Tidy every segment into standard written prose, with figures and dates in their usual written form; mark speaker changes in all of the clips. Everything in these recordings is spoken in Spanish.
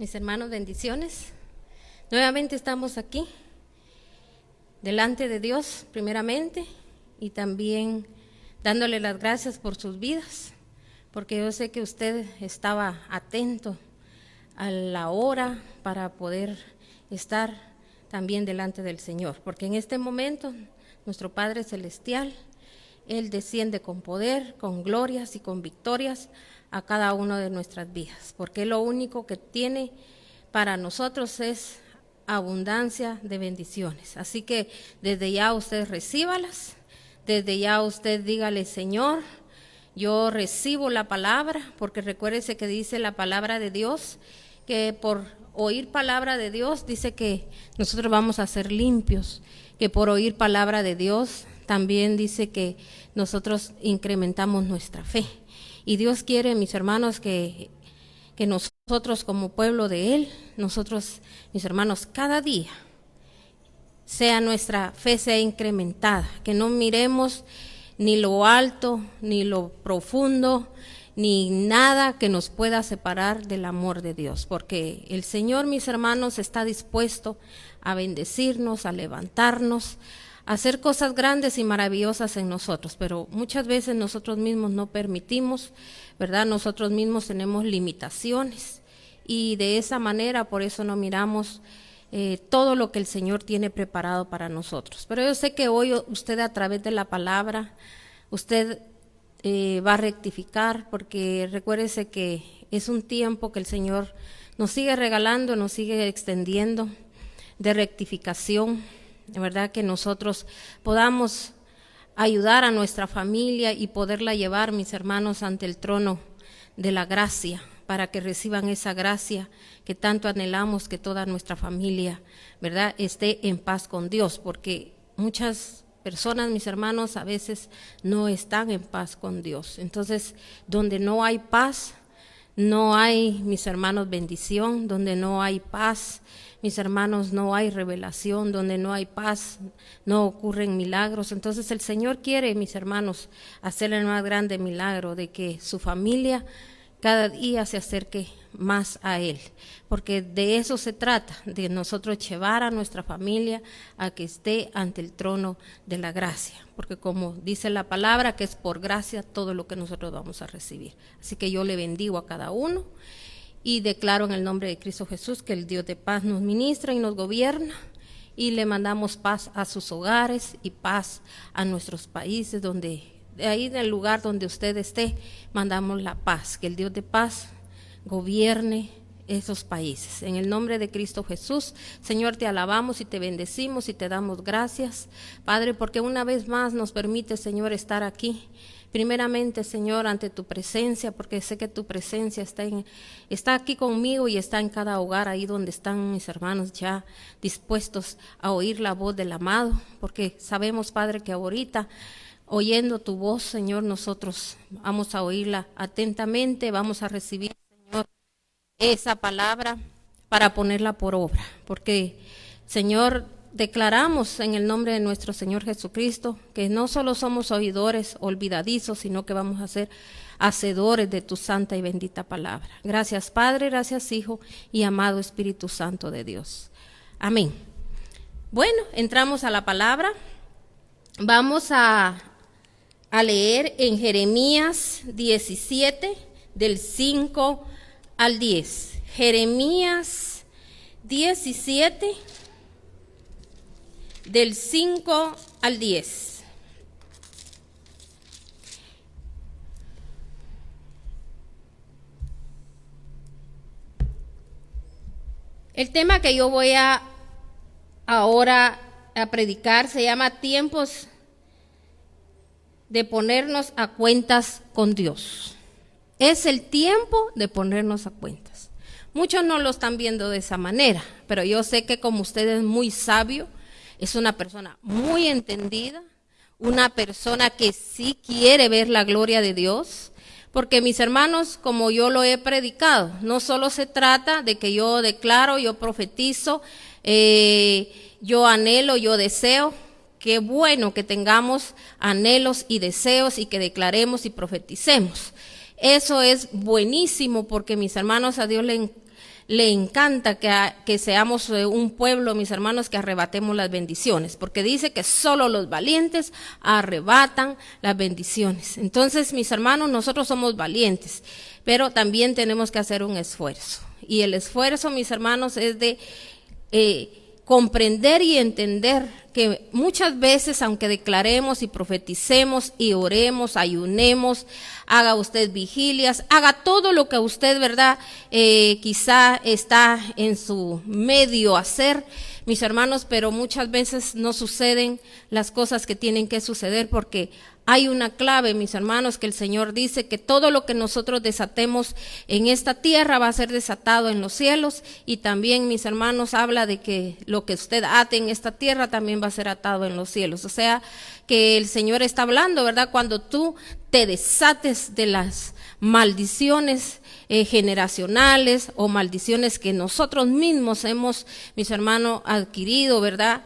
Speaker 1: Mis hermanos, bendiciones. Nuevamente estamos aquí, delante de Dios, primeramente, y también dándole las gracias por sus vidas, porque yo sé que usted estaba atento a la hora para poder estar también delante del Señor, porque en este momento nuestro Padre Celestial, Él desciende con poder, con glorias y con victorias a cada una de nuestras vidas, porque lo único que tiene para nosotros es abundancia de bendiciones. Así que desde ya usted recíbalas, desde ya usted dígale: Señor, yo recibo la palabra, porque recuérdese que dice la palabra de Dios, que por oír palabra de Dios dice que nosotros vamos a ser limpios, que por oír palabra de Dios también dice que nosotros incrementamos nuestra fe. Y Dios quiere, mis hermanos, que nosotros como pueblo de Él, nosotros, mis hermanos, cada día sea nuestra fe sea incrementada, que no miremos ni lo alto, ni lo profundo, ni nada que nos pueda separar del amor de Dios, porque el Señor, mis hermanos, está dispuesto a bendecirnos, a levantarnos, a hacer cosas grandes y maravillosas en nosotros, pero muchas veces nosotros mismos no permitimos, ¿verdad? Nosotros mismos tenemos limitaciones y de esa manera por eso no miramos todo lo que el Señor tiene preparado para nosotros. Pero yo sé que hoy usted, a través de la palabra, usted va a rectificar, porque recuérdese que es un tiempo que el Señor nos sigue regalando, nos sigue extendiendo de rectificación, de verdad, que nosotros podamos ayudar a nuestra familia y poderla llevar, mis hermanos, ante el trono de la gracia, para que reciban esa gracia que tanto anhelamos, que toda nuestra familia, ¿verdad?, esté en paz con Dios, porque muchas personas, mis hermanos, a veces no están en paz con Dios. Entonces, donde no hay paz, no hay, mis hermanos, bendición. Donde no hay paz, mis hermanos, no hay revelación. Donde no hay paz, no ocurren milagros. Entonces el Señor quiere, mis hermanos, hacerle el más grande milagro de que su familia cada día se acerque más a Él, porque de eso se trata, de nosotros llevar a nuestra familia a que esté ante el trono de la gracia, porque como dice la palabra, que es por gracia todo lo que nosotros vamos a recibir. Así que yo le bendigo a cada uno y declaro en el nombre de Cristo Jesús que el Dios de paz nos ministra y nos gobierna, y le mandamos paz a sus hogares y paz a nuestros países, donde de ahí, del lugar donde usted esté, mandamos la paz, que el Dios de paz gobierne esos países. En el nombre de Cristo Jesús, Señor, te alabamos y te bendecimos y te damos gracias, Padre, porque una vez más nos permite, Señor, estar aquí. Primeramente, Señor, ante tu presencia, porque sé que tu presencia está aquí conmigo y está en cada hogar, ahí donde están mis hermanos ya dispuestos a oír la voz del amado, porque sabemos, Padre, que ahorita, oyendo tu voz, Señor, nosotros vamos a oírla atentamente, vamos a recibir, Señor, esa palabra para ponerla por obra, porque, Señor, declaramos en el nombre de nuestro Señor Jesucristo que no solo somos oidores olvidadizos, sino que vamos a ser hacedores de tu santa y bendita palabra. Gracias, Padre, gracias, Hijo y amado Espíritu Santo de Dios. Amén. Bueno, entramos a la palabra. Vamos a leer en Jeremías 17, del 5 al 10. Jeremías 17, del 5 al 10. El tema que yo voy ahora a predicar se llama tiempos de ponernos a cuentas con Dios. Es el tiempo de ponernos a cuentas. Muchos no lo están viendo de esa manera, pero yo sé que como usted es muy sabio, es una persona muy entendida, una persona que sí quiere ver la gloria de Dios, porque mis hermanos, como yo lo he predicado, no solo se trata de que yo declaro, yo profetizo, yo anhelo, yo deseo. Qué bueno que tengamos anhelos y deseos y que declaremos y profeticemos. Eso es buenísimo, porque mis hermanos, a Dios le le encanta que seamos un pueblo, mis hermanos, que arrebatemos las bendiciones, porque dice que solo los valientes arrebatan las bendiciones. Entonces, mis hermanos, nosotros somos valientes, pero también tenemos que hacer un esfuerzo. Y el esfuerzo, mis hermanos, es de comprender y entender que muchas veces, aunque declaremos y profeticemos y oremos, ayunemos, haga usted vigilias, haga todo lo que usted, ¿verdad?, quizá está en su medio hacer, mis hermanos, pero muchas veces no suceden las cosas que tienen que suceder, porque hay una clave, mis hermanos, que el Señor dice que todo lo que nosotros desatemos en esta tierra va a ser desatado en los cielos, y también, mis hermanos, habla de que lo que usted ate en esta tierra también va a ser atado en los cielos. O sea, que el Señor está hablando, ¿verdad? Cuando tú te desates de las maldiciones generacionales o maldiciones que nosotros mismos hemos, mis hermanos, adquirido, ¿verdad?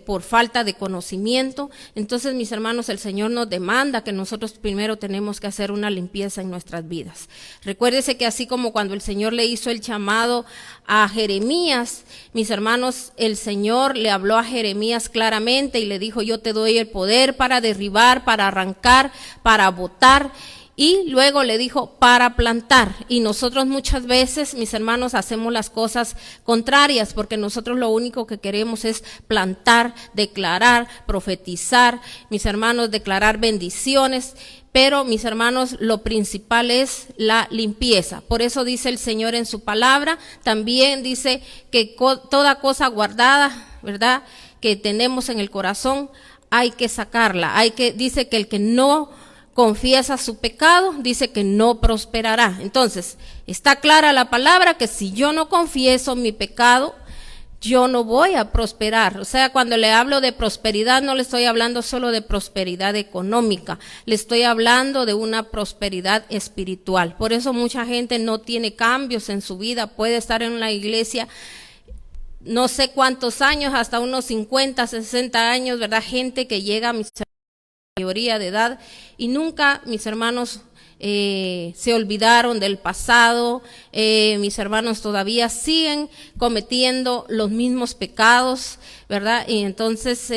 Speaker 1: Por falta de conocimiento. Entonces, mis hermanos, el Señor nos demanda que nosotros primero tenemos que hacer una limpieza en nuestras vidas. Recuérdese que así como cuando el Señor le hizo el llamado a Jeremías, mis hermanos, el Señor le habló a Jeremías claramente y le dijo: yo te doy el poder para derribar, para arrancar, para botar. Y luego le dijo para plantar. Y nosotros muchas veces, mis hermanos, hacemos las cosas contrarias, porque nosotros lo único que queremos es plantar, declarar, profetizar, mis hermanos, declarar bendiciones. Pero, mis hermanos, lo principal es la limpieza. Por eso dice el Señor en su palabra, también dice que toda cosa guardada, ¿verdad?, que tenemos en el corazón, hay que sacarla. Dice que el que no confiesa su pecado, dice que no prosperará. Entonces, está clara la palabra que si yo no confieso mi pecado, yo no voy a prosperar. O sea, cuando le hablo de prosperidad, no le estoy hablando solo de prosperidad económica, le estoy hablando de una prosperidad espiritual. Por eso mucha gente no tiene cambios en su vida, puede estar en la iglesia no sé cuántos años, hasta unos 50, 60 años, ¿verdad? Gente que llega a mayoría de edad y nunca, mis hermanos, se olvidaron del pasado. Mis hermanos todavía siguen cometiendo los mismos pecados, ¿verdad? Y entonces,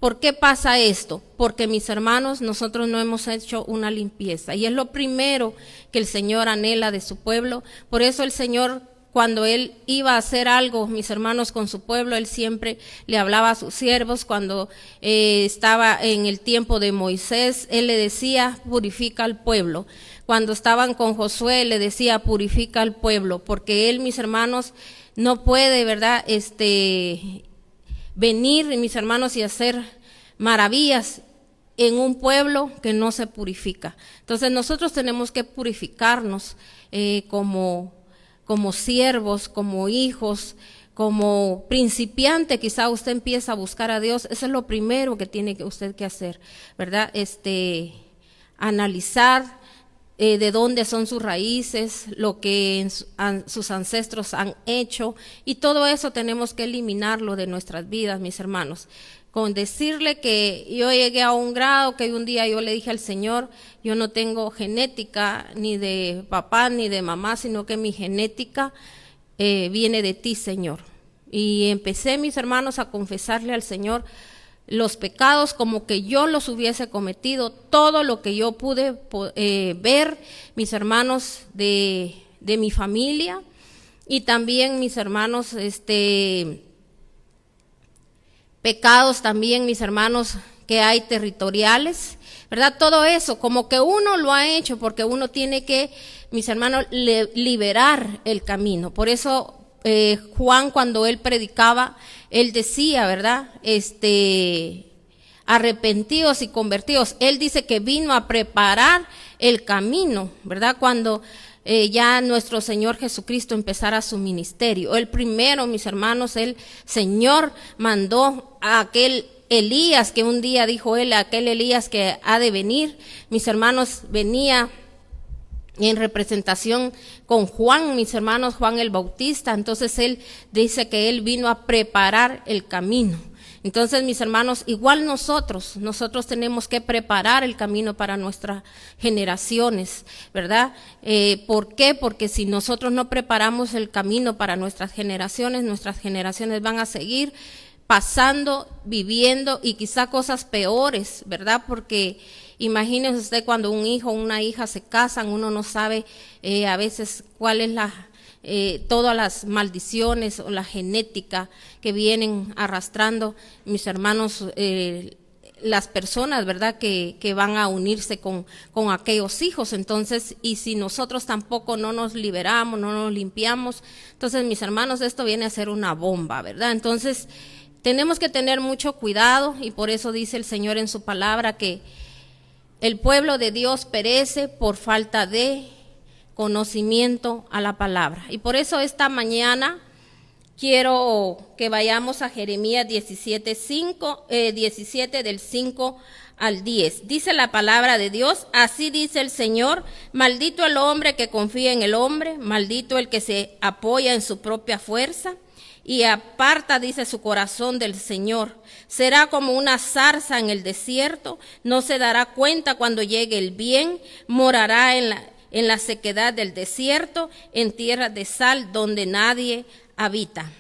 Speaker 1: ¿por qué pasa esto? Porque, mis hermanos, nosotros no hemos hecho una limpieza, y es lo primero que el Señor anhela de su pueblo. Por eso el Señor, cuando Él iba a hacer algo, mis hermanos, con su pueblo, Él siempre le hablaba a sus siervos. Cuando estaba en el tiempo de Moisés, Él le decía: purifica al pueblo. Cuando estaban con Josué, le decía: purifica al pueblo, porque Él, mis hermanos, no puede, ¿verdad?, venir, mis hermanos, y hacer maravillas en un pueblo que no se purifica. Entonces nosotros tenemos que purificarnos como siervos, como hijos, como principiante. Quizá usted empieza a buscar a Dios, eso es lo primero que tiene usted que hacer, ¿verdad? Analizar de dónde son sus raíces, lo que sus ancestros han hecho, y todo eso tenemos que eliminarlo de nuestras vidas, mis hermanos. Con decirle que yo llegué a un grado que un día yo le dije al Señor: yo no tengo genética ni de papá ni de mamá, sino que mi genética viene de ti, Señor. Y empecé, mis hermanos, a confesarle al Señor los pecados como que yo los hubiese cometido, todo lo que yo pude ver, mis hermanos, de mi familia, y también, mis hermanos, pecados también, mis hermanos, que hay territoriales, ¿verdad? Todo eso, como que uno lo ha hecho, porque uno tiene que, mis hermanos, liberar el camino. Por eso Juan, cuando él predicaba, él decía, ¿verdad?, arrepentidos y convertidos. Él dice que vino a preparar el camino, ¿verdad?, cuando ya nuestro Señor Jesucristo empezara su ministerio. El primero, mis hermanos, el Señor mandó a aquel Elías, que un día dijo él, aquel Elías que ha de venir, mis hermanos, venía en representación con Juan, mis hermanos, Juan el Bautista. Entonces él dice que él vino a preparar el camino. Entonces, mis hermanos, igual nosotros tenemos que preparar el camino para nuestras generaciones, ¿verdad? ¿Por qué? Porque si nosotros no preparamos el camino para nuestras generaciones van a seguir pasando, viviendo y quizá cosas peores, ¿verdad? Porque imagínese usted cuando un hijo o una hija se casan, uno no sabe a veces cuál es todas las maldiciones o la genética que vienen arrastrando, mis hermanos, las personas, ¿verdad?, que van a unirse con aquellos hijos. Entonces, y si nosotros tampoco no nos liberamos, no nos limpiamos, entonces, mis hermanos, esto viene a ser una bomba, ¿verdad? Entonces, tenemos que tener mucho cuidado, y por eso dice el Señor en su palabra que el pueblo de Dios perece por falta de conocimiento a la palabra. Y por eso esta mañana quiero que vayamos a Jeremías 17 del 5 al 10. Dice la palabra de Dios: así dice el Señor, maldito el hombre que confía en el hombre, maldito el que se apoya en su propia fuerza y aparta, dice, su corazón del Señor. Será como una zarza en el desierto, no se dará cuenta cuando llegue el bien, morará en la sequedad del desierto, en tierra de sal donde nadie habita.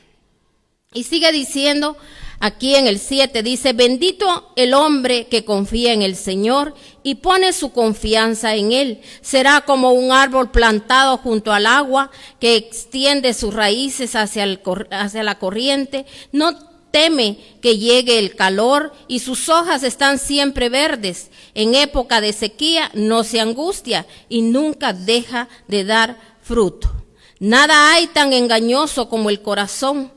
Speaker 1: Y sigue diciendo aquí en el 7, dice: bendito el hombre que confía en el Señor y pone su confianza en Él. Será como un árbol plantado junto al agua que extiende sus raíces hacia la corriente. No teme que llegue el calor y sus hojas están siempre verdes. En época de sequía no se angustia y nunca deja de dar fruto. Nada hay tan engañoso como el corazón.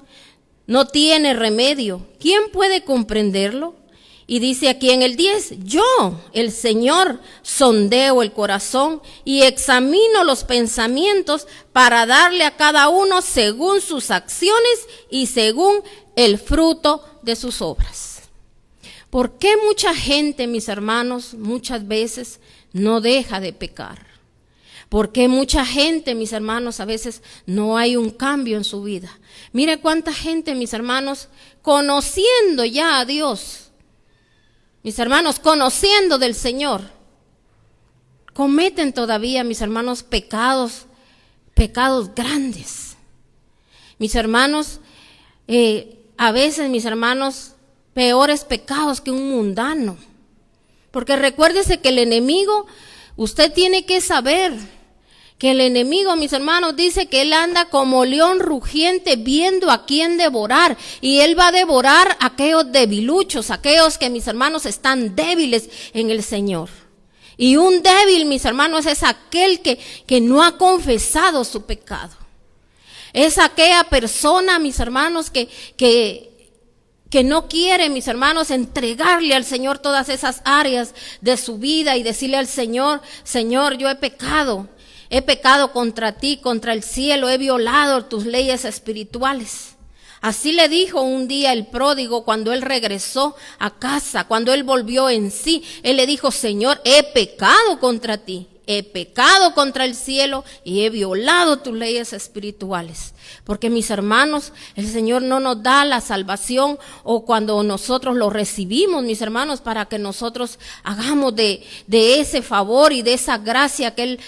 Speaker 1: No tiene remedio. ¿Quién puede comprenderlo? Y dice aquí en el 10, yo, el Señor, sondeo el corazón y examino los pensamientos para darle a cada uno según sus acciones y según el fruto de sus obras. ¿Por qué mucha gente, mis hermanos, muchas veces no deja de pecar? ¿Por qué mucha gente, mis hermanos, a veces no hay un cambio en su vida? Mire cuánta gente, mis hermanos, conociendo ya a Dios, mis hermanos, conociendo del Señor, cometen todavía, mis hermanos, pecados grandes. Mis hermanos, a veces, mis hermanos, peores pecados que un mundano. Porque recuérdese que el enemigo, usted tiene que saber que el enemigo, mis hermanos, dice que él anda como león rugiente viendo a quién devorar, y él va a devorar a aquellos debiluchos, aquellos que, mis hermanos, están débiles en el Señor. Y un débil, mis hermanos, es aquel que no ha confesado su pecado. Es aquella persona, mis hermanos, que no quiere, mis hermanos, entregarle al Señor todas esas áreas de su vida y decirle al Señor: Señor, yo he pecado contra ti, contra el cielo, he violado tus leyes espirituales. Así le dijo un día el pródigo cuando él regresó a casa, cuando él volvió en sí. Él le dijo: Señor, he pecado contra ti, he pecado contra el cielo y he violado tus leyes espirituales. Porque, mis hermanos, el Señor no nos da la salvación, o cuando nosotros lo recibimos, mis hermanos, para que nosotros hagamos de ese favor y de esa gracia que Él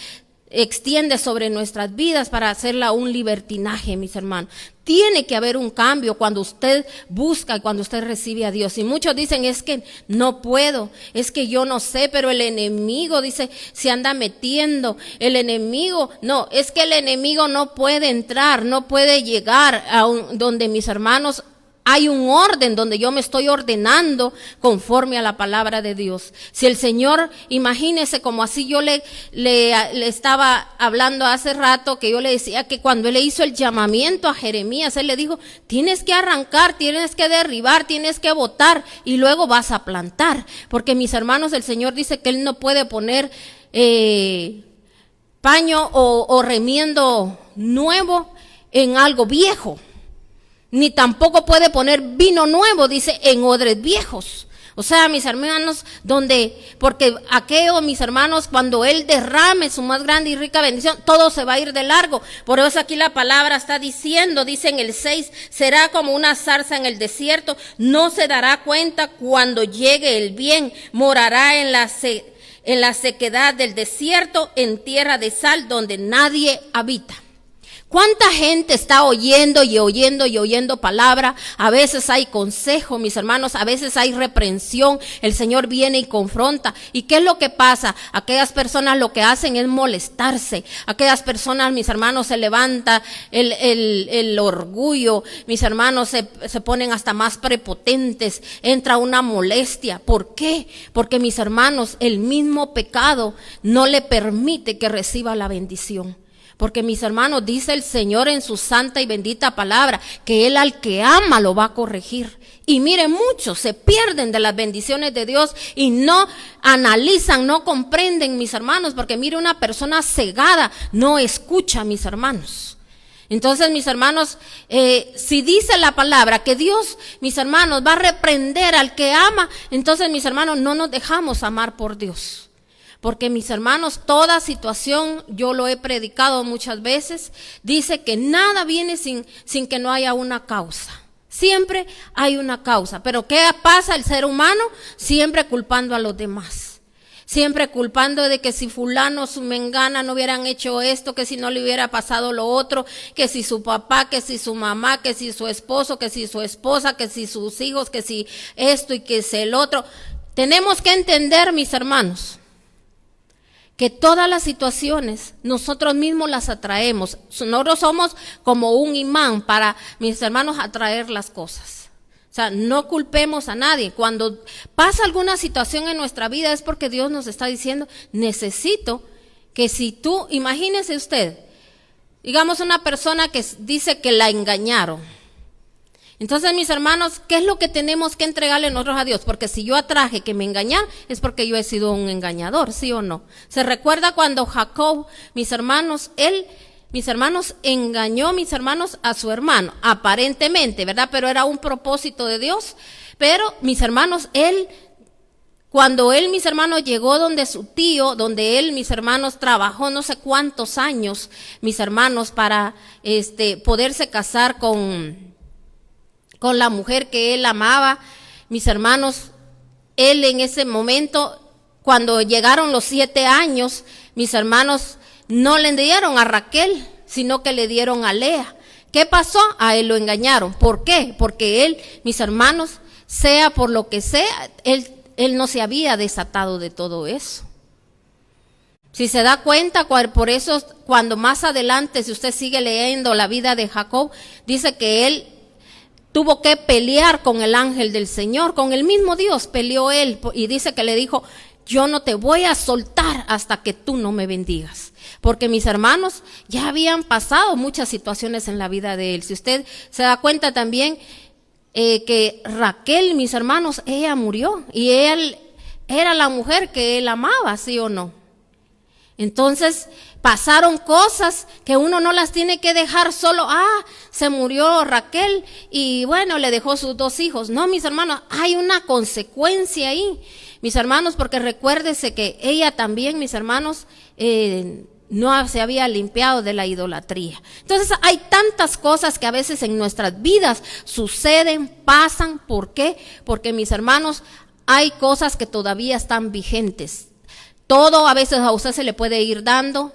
Speaker 1: extiende sobre nuestras vidas para hacerla un libertinaje, mis hermanos. Tiene que haber un cambio cuando usted busca y cuando usted recibe a Dios. Y muchos dicen: es que no puedo, es que yo no sé, pero el enemigo, dice, se anda metiendo. El enemigo, no, es que el enemigo no puede entrar, no puede llegar a donde, mis hermanos, hay un orden donde yo me estoy ordenando conforme a la palabra de Dios. Si el Señor, imagínese, como así yo le estaba hablando hace rato, que yo le decía que cuando Él le hizo el llamamiento a Jeremías, Él le dijo: tienes que arrancar, tienes que derribar, tienes que botar y luego vas a plantar. Porque, mis hermanos, el Señor dice que Él no puede poner paño o remiendo nuevo en algo viejo. Ni tampoco puede poner vino nuevo, dice, en odres viejos. O sea, mis hermanos, porque aquello, mis hermanos, cuando Él derrame su más grande y rica bendición, todo se va a ir de largo. Por eso aquí la palabra está diciendo, dice en el 6, será como una zarza en el desierto, no se dará cuenta cuando llegue el bien, morará en la sequedad del desierto, en tierra de sal donde nadie habita. ¿Cuánta gente está oyendo y oyendo y oyendo palabra? A veces hay consejo, mis hermanos, a veces hay reprensión. El Señor viene y confronta. ¿Y qué es lo que pasa? Aquellas personas lo que hacen es molestarse. Aquellas personas, mis hermanos, se levanta el orgullo. Mis hermanos se ponen hasta más prepotentes. Entra una molestia. ¿Por qué? Porque, mis hermanos, el mismo pecado no le permite que reciba la bendición. Porque, mis hermanos, dice el Señor en su santa y bendita palabra, que Él al que ama lo va a corregir. Y miren, muchos se pierden de las bendiciones de Dios y no analizan, no comprenden, mis hermanos, porque mire, una persona cegada no escucha, mis hermanos. Entonces, mis hermanos, si dice la palabra que Dios, mis hermanos, va a reprender al que ama, entonces, mis hermanos, no nos dejamos amar por Dios. Porque, mis hermanos, toda situación, yo lo he predicado muchas veces, dice que nada viene sin que no haya una causa. Siempre hay una causa. Pero ¿qué pasa el ser humano? Siempre culpando a los demás. Siempre culpando de que si fulano, su mengana no hubieran hecho esto, que si no le hubiera pasado lo otro, que si su papá, que si su mamá, que si su esposo, que si su esposa, que si sus hijos, que si esto y que si el otro. Tenemos que entender, mis hermanos, que todas las situaciones nosotros mismos las atraemos. Nosotros somos como un imán para, mis hermanos, atraer las cosas. O sea, no culpemos a nadie. Cuando pasa alguna situación en nuestra vida es porque Dios nos está diciendo, necesito que si tú, imagínese usted, digamos una persona que dice que la engañaron. Entonces, mis hermanos, ¿qué es lo que tenemos que entregarle nosotros a Dios? Porque si yo atraje que me engañan, es porque yo he sido un engañador, ¿sí o no? ¿Se recuerda cuando Jacob, mis hermanos, engañó, mis hermanos, a su hermano? Aparentemente, ¿verdad? Pero era un propósito de Dios. Pero, mis hermanos, cuando él, mis hermanos, llegó donde su tío, donde él, mis hermanos, trabajó no sé cuántos años, mis hermanos, para poderse casar con la mujer que él amaba, mis hermanos, él en ese momento, cuando llegaron los 7 años, mis hermanos, no le dieron a Raquel, sino que le dieron a Lea. ¿Qué pasó? A él lo engañaron. ¿Por qué? Porque él, mis hermanos, sea por lo que sea, él no se había desatado de todo eso. Si se da cuenta, por eso cuando más adelante, si usted sigue leyendo la vida de Jacob, dice que él tuvo que pelear con el ángel del Señor, con el mismo Dios peleó él, y dice que le dijo, yo no te voy a soltar hasta que tú no me bendigas. Porque, mis hermanos, ya habían pasado muchas situaciones en la vida de él. Si usted se da cuenta también que Raquel, mis hermanos, ella murió y él era la mujer que él amaba, ¿sí o no? Entonces pasaron cosas que uno no las tiene que dejar solo, se murió Raquel y bueno, le dejó sus 2 hijos. No, mis hermanos, hay una consecuencia ahí, mis hermanos, porque recuérdese que ella también, mis hermanos, no se había limpiado de la idolatría. Entonces hay tantas cosas que a veces en nuestras vidas suceden, pasan. ¿Por qué? Porque, mis hermanos, hay cosas que todavía están vigentes. Todo a veces a usted se le puede ir dando.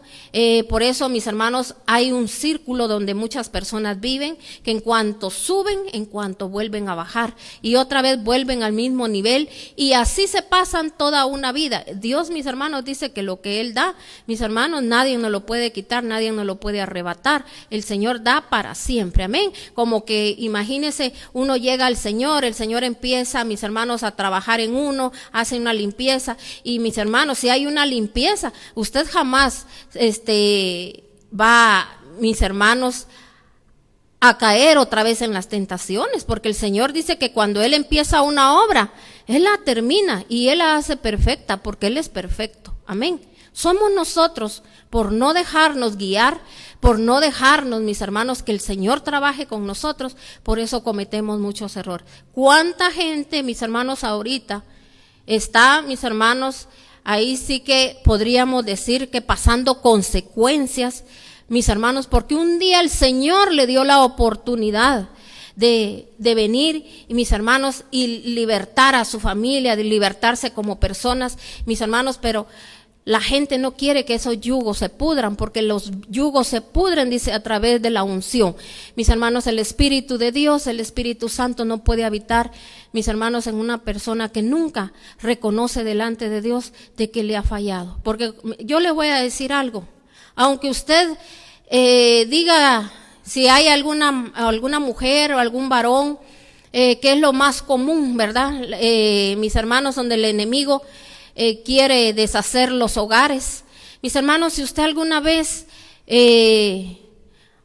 Speaker 1: Por eso, mis hermanos, hay un círculo donde muchas personas viven, que en cuanto suben, en cuanto vuelven a bajar, y otra vez vuelven al mismo nivel, y así se pasan toda una vida. Dios, mis hermanos, dice que lo que Él da, mis hermanos, nadie nos lo puede quitar, nadie nos lo puede arrebatar. El Señor da para siempre, amén. Como que imagínese, uno llega al Señor, el Señor empieza, mis hermanos, a trabajar en uno, hace una limpieza, y mis hermanos, si hay una limpieza, usted jamás va, mis hermanos, a caer otra vez en las tentaciones, porque el Señor dice que cuando Él empieza una obra, Él la termina y Él la hace perfecta, porque Él es perfecto, amén. Somos nosotros, por no dejarnos guiar, por no dejarnos, mis hermanos, que el Señor trabaje con nosotros, por eso cometemos muchos errores. ¿Cuánta gente, mis hermanos, ahorita está, mis hermanos, ahí sí que podríamos decir que pasando consecuencias, mis hermanos, porque un día el Señor le dio la oportunidad de venir, y mis hermanos, y libertar a su familia, de libertarse como personas, mis hermanos, pero la gente no quiere que esos yugos se pudran, porque los yugos se pudren, dice, a través de la unción. Mis hermanos, el Espíritu de Dios, el Espíritu Santo no puede habitar, mis hermanos, en una persona que nunca reconoce delante de Dios de que le ha fallado. Porque yo le voy a decir algo, aunque usted diga, si hay alguna mujer o algún varón, que es lo más común, ¿verdad? Mis hermanos, donde el enemigo quiere deshacer los hogares. Mis hermanos, si usted alguna vez,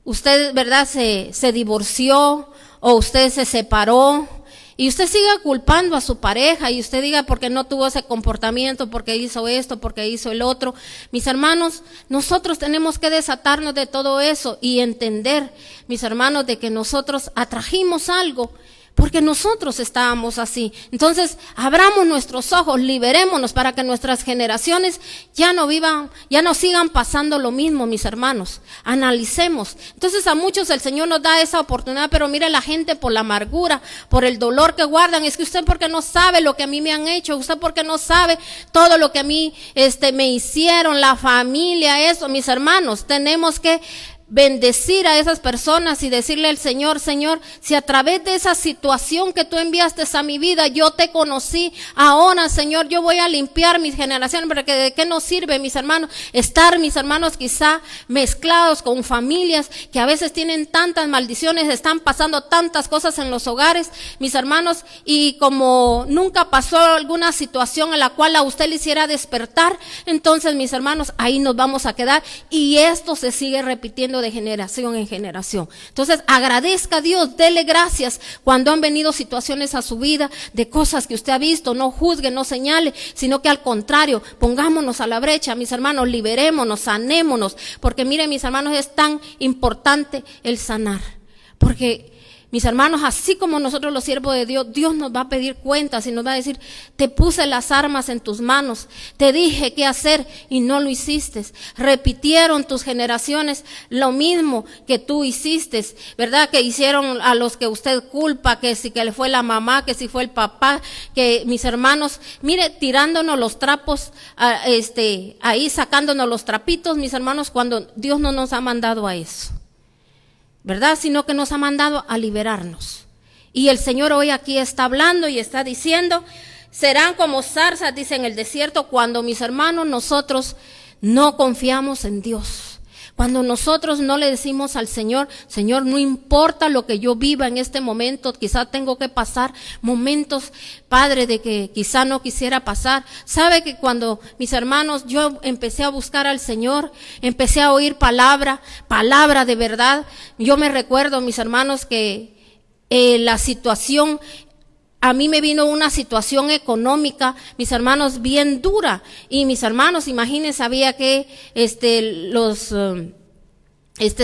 Speaker 1: usted, ¿verdad?, se divorció, o usted se separó, y usted siga culpando a su pareja, y usted diga porque no tuvo ese comportamiento, porque hizo esto, porque hizo el otro. Mis hermanos, nosotros tenemos que desatarnos de todo eso y entender, mis hermanos, de que nosotros atrajimos algo, porque nosotros estábamos así. Entonces, abramos nuestros ojos, liberémonos para que nuestras generaciones ya no vivan, ya no sigan pasando lo mismo, mis hermanos. Analicemos. Entonces, a muchos el Señor nos da esa oportunidad, pero mire la gente por la amargura, por el dolor que guardan. Es que usted porque no sabe lo que a mí me han hecho, usted porque no sabe todo lo que a mí me hicieron, la familia, eso. Mis hermanos, tenemos que bendecir a esas personas y decirle al Señor: Señor, si a través de esa situación que tú enviaste a mi vida, yo te conocí, ahora, Señor, yo voy a limpiar mis generaciones, porque de qué nos sirve, mis hermanos, estar, mis hermanos, quizá mezclados con familias que a veces tienen tantas maldiciones, están pasando tantas cosas en los hogares, mis hermanos, y como nunca pasó alguna situación en la cual a usted le hiciera despertar, entonces, mis hermanos, ahí nos vamos a quedar, y esto se sigue repitiendo de generación en generación. Entonces, agradezca a Dios, dele gracias cuando han venido situaciones a su vida de cosas que usted ha visto. No juzgue, no señale, sino que al contrario, pongámonos a la brecha, mis hermanos, liberémonos, sanémonos, porque mire, mis hermanos, es tan importante el sanar, porque mis hermanos, así como nosotros los siervos de Dios, Dios nos va a pedir cuentas y nos va a decir: te puse las armas en tus manos, te dije qué hacer y no lo hiciste. Repitieron tus generaciones lo mismo que tú hiciste, ¿verdad? Que hicieron a los que usted culpa, que si que le fue la mamá, que si fue el papá, que mis hermanos, mire, tirándonos los trapos, ahí sacándonos los trapitos, mis hermanos, cuando Dios no nos ha mandado a eso, ¿verdad? Sino que nos ha mandado a liberarnos. Y el Señor hoy aquí está hablando y está diciendo: serán como zarzas, dice, en el desierto, cuando, mis hermanos, nosotros no confiamos en Dios. Cuando nosotros no le decimos al Señor: Señor, no importa lo que yo viva en este momento, quizá tengo que pasar momentos, Padre, de que quizá no quisiera pasar. Sabe que cuando, mis hermanos, yo empecé a buscar al Señor, empecé a oír palabra de verdad. Yo me recuerdo, mis hermanos, que la situación, a mí me vino una situación económica, mis hermanos, bien dura. Y mis hermanos, imagínense, había que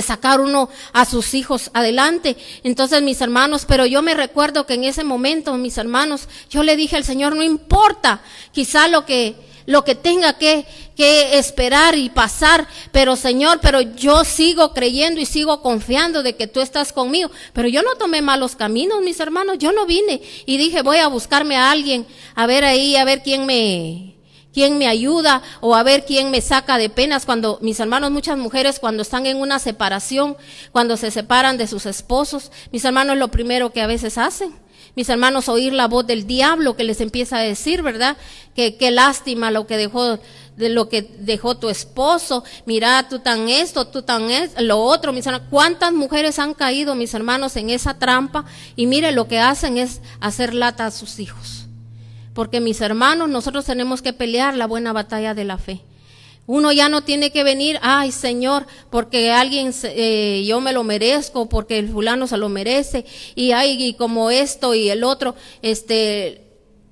Speaker 1: sacar uno a sus hijos adelante. Entonces, mis hermanos, pero yo me recuerdo que en ese momento, mis hermanos, yo le dije al Señor: no importa quizá lo que tenga que esperar y pasar, pero Señor, pero yo sigo creyendo y sigo confiando de que tú estás conmigo. Pero yo no tomé malos caminos, mis hermanos. Yo no vine y dije: voy a buscarme a alguien, a ver quién me ayuda, o a ver quién me saca de penas. Cuando, mis hermanos, muchas mujeres cuando están en una separación, cuando se separan de sus esposos, mis hermanos, lo primero que a veces hacen, mis hermanos, oír la voz del diablo que les empieza a decir, ¿verdad? Que qué lástima lo que dejó tu esposo, mira, tú tan esto, lo otro. Mis hermanos, ¿cuántas mujeres han caído, mis hermanos, en esa trampa? Y mire, lo que hacen es hacer lata a sus hijos. Porque, mis hermanos, nosotros tenemos que pelear la buena batalla de la fe. Uno ya no tiene que venir: ay, Señor, porque alguien, yo me lo merezco, porque el fulano se lo merece, y como esto y el otro,